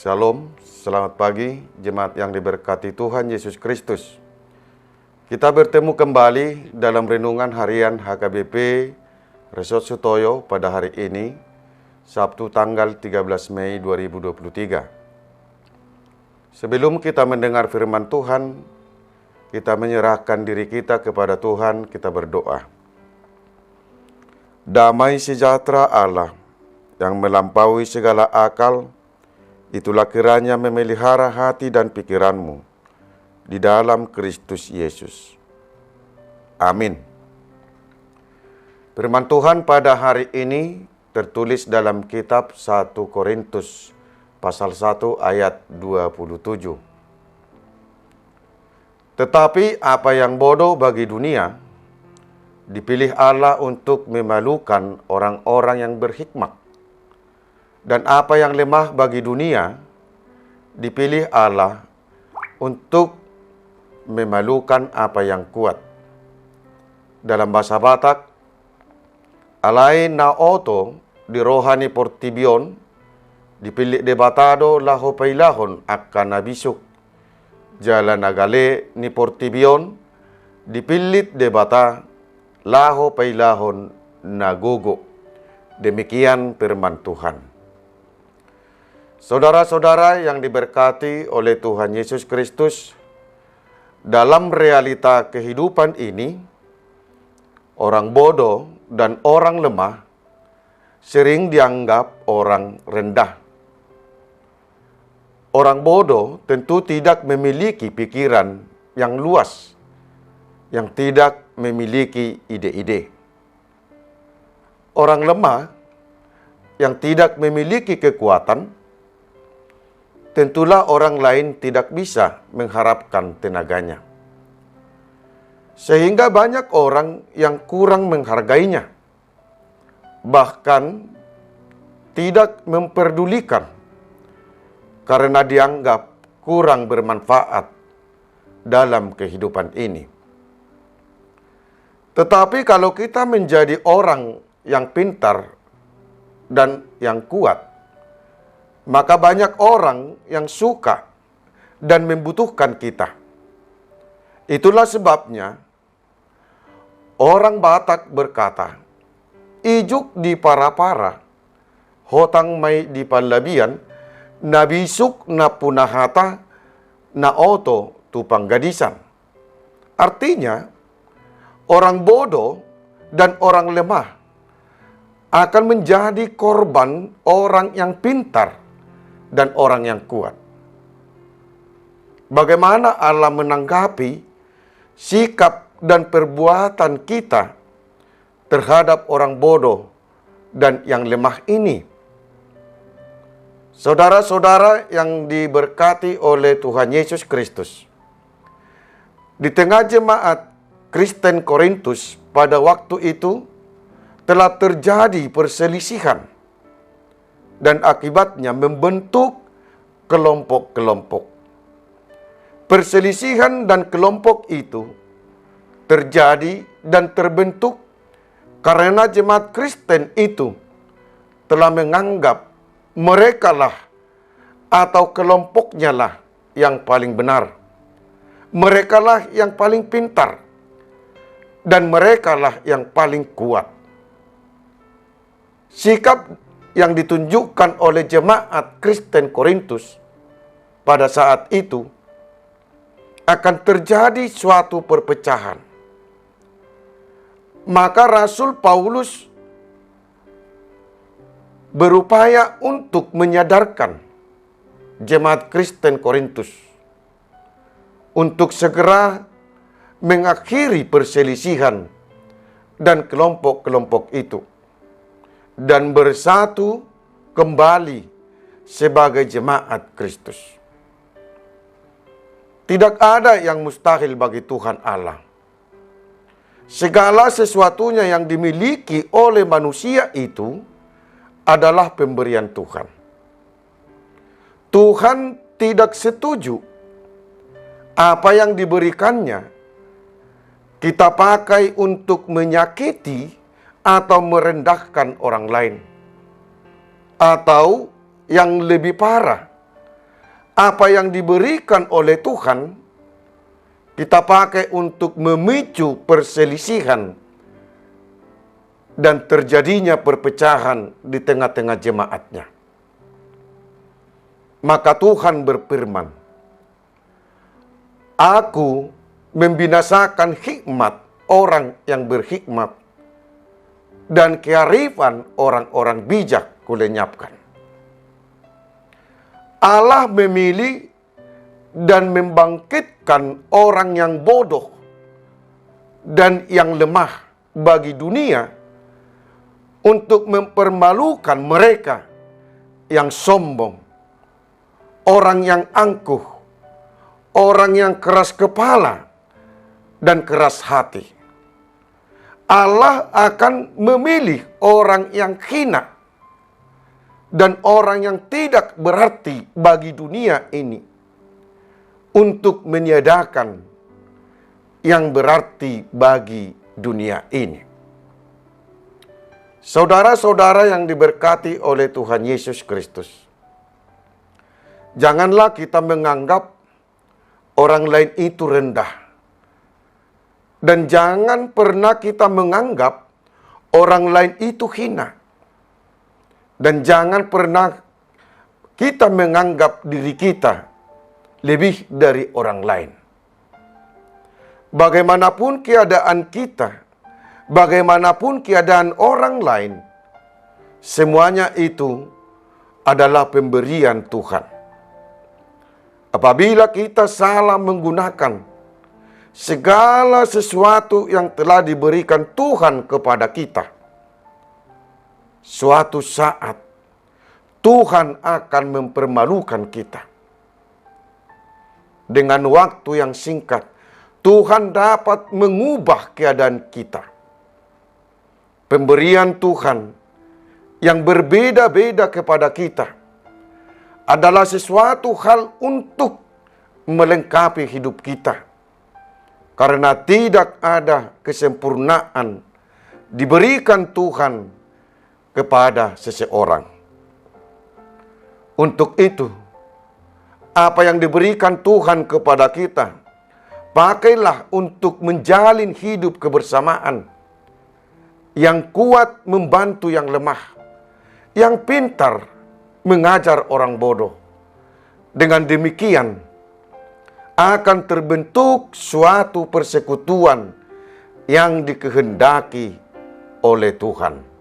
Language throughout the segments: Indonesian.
Shalom, selamat pagi jemaat yang diberkati Tuhan Yesus Kristus. Kita bertemu kembali dalam renungan harian HKBP Resort Sutoyo pada hari ini, Sabtu tanggal 13 Mei 2023. Sebelum kita mendengar firman Tuhan, kita menyerahkan diri kita kepada Tuhan, kita berdoa. Damai sejahtera Allah yang melampaui segala akal, itulah kiranya memelihara hati dan pikiranmu di dalam Kristus Yesus. Amin. Firman Tuhan pada hari ini tertulis dalam kitab 1 Korintus pasal 1 ayat 27. Tetapi apa yang bodoh bagi dunia, dipilih Allah untuk memalukan orang-orang yang berhikmat. Dan apa yang lemah bagi dunia, dipilih Allah untuk memalukan apa yang kuat. Dalam bahasa Batak, alai na oto di rohani portibion, dipilih debatado laho pailahon akan nabisuk. Jalan nagale ni portibion, dipilih debata laho pailahon nagogo. Demikian firman Tuhan. Saudara-saudara yang diberkati oleh Tuhan Yesus Kristus, dalam realita kehidupan ini, orang bodoh dan orang lemah sering dianggap orang rendah. Orang bodoh tentu tidak memiliki pikiran yang luas, yang tidak memiliki ide-ide. Orang lemah yang tidak memiliki kekuatan, tentulah orang lain tidak bisa mengharapkan tenaganya. Sehingga banyak orang yang kurang menghargainya, bahkan tidak memperdulikan karena dianggap kurang bermanfaat dalam kehidupan ini. Tetapi kalau kita menjadi orang yang pintar dan yang kuat, maka banyak orang yang suka dan membutuhkan kita. Itulah sebabnya orang Batak berkata, ijuk di para-para, hotang may di panlabian, nabisuk na punahata, na oto tupang gadisan. Artinya, orang bodoh dan orang lemah akan menjadi korban orang yang pintar dan orang yang kuat. Bagaimana Allah menanggapi sikap dan perbuatan kita terhadap orang bodoh dan yang lemah ini? Saudara-saudara yang diberkati oleh Tuhan Yesus Kristus, di tengah jemaat Kristen Korintus pada waktu itu telah terjadi perselisihan, dan akibatnya membentuk kelompok-kelompok. Perselisihan dan kelompok itu terjadi dan terbentuk karena jemaat Kristen itu telah menganggap merekalah atau kelompoknya lah yang paling benar. Merekalah yang paling pintar dan merekalah yang paling kuat. Sikap yang ditunjukkan oleh jemaat Kristen Korintus pada saat itu akan terjadi suatu perpecahan. Maka Rasul Paulus berupaya untuk menyadarkan jemaat Kristen Korintus untuk segera mengakhiri perselisihan dan kelompok-kelompok itu, dan bersatu kembali sebagai jemaat Kristus. Tidak ada yang mustahil bagi Tuhan Allah. Segala sesuatunya yang dimiliki oleh manusia itu adalah pemberian Tuhan. Tuhan tidak setuju apa yang diberikannya kita pakai untuk menyakiti atau merendahkan orang lain. Atau yang lebih parah, Apa yang diberikan oleh Tuhan, kita pakai untuk memicu perselisihan dan terjadinya perpecahan di tengah-tengah jemaatnya. Maka Tuhan berfirman, Aku membinasakan hikmat orang yang berhikmat dan kearifan orang-orang bijak kulenyapkan. Allah memilih dan membangkitkan orang yang bodoh dan yang lemah bagi dunia untuk mempermalukan mereka yang sombong, orang yang angkuh, orang yang keras kepala dan keras hati. Allah akan memilih orang yang hina dan orang yang tidak berarti bagi dunia ini untuk meniadakan yang berarti bagi dunia ini. Saudara-saudara yang diberkati oleh Tuhan Yesus Kristus, janganlah kita menganggap orang lain itu rendah. Dan jangan pernah kita menganggap orang lain itu hina. Dan jangan pernah kita menganggap diri kita lebih dari orang lain. Bagaimanapun keadaan kita, bagaimanapun keadaan orang lain, semuanya itu adalah pemberian Tuhan. Apabila kita salah menggunakan segala sesuatu yang telah diberikan Tuhan kepada kita, suatu saat Tuhan akan mempermalukan kita. Dengan waktu yang singkat, Tuhan dapat mengubah keadaan kita. Pemberian Tuhan yang berbeda-beda kepada kita adalah sesuatu hal untuk melengkapi hidup kita. Karena tidak ada kesempurnaan diberikan Tuhan kepada seseorang. Untuk itu, apa yang diberikan Tuhan kepada kita, pakailah untuk menjalin hidup kebersamaan yang kuat membantu yang lemah, yang pintar mengajar orang bodoh. Dengan demikian, akan terbentuk suatu persekutuan yang dikehendaki oleh Tuhan.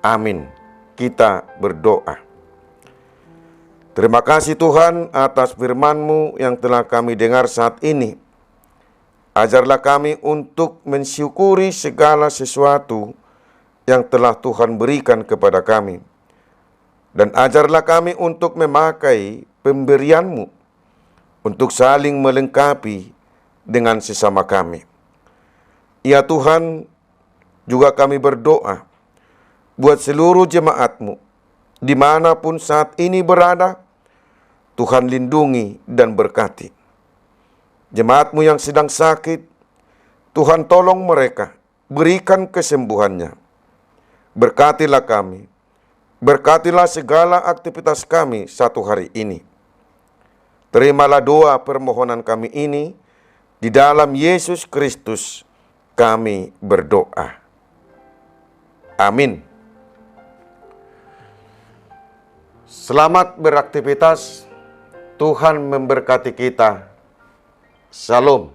Amin. Kita berdoa. Terima kasih Tuhan atas firman-Mu yang telah kami dengar saat ini. Ajarlah kami untuk mensyukuri segala sesuatu yang telah Tuhan berikan kepada kami. Dan ajarlah kami untuk memakai pemberian-Mu untuk saling melengkapi dengan sesama kami. Ya Tuhan, juga kami berdoa buat seluruh jemaat-Mu, dimanapun saat ini berada, Tuhan lindungi dan berkati. Jemaat-Mu yang sedang sakit, Tuhan tolong mereka, berikan kesembuhannya. Berkatilah kami, berkatilah segala aktivitas kami satu hari ini. Terimalah doa permohonan kami ini, di dalam Yesus Kristus kami berdoa. Amin. Selamat beraktivitas, Tuhan memberkati kita. Shalom.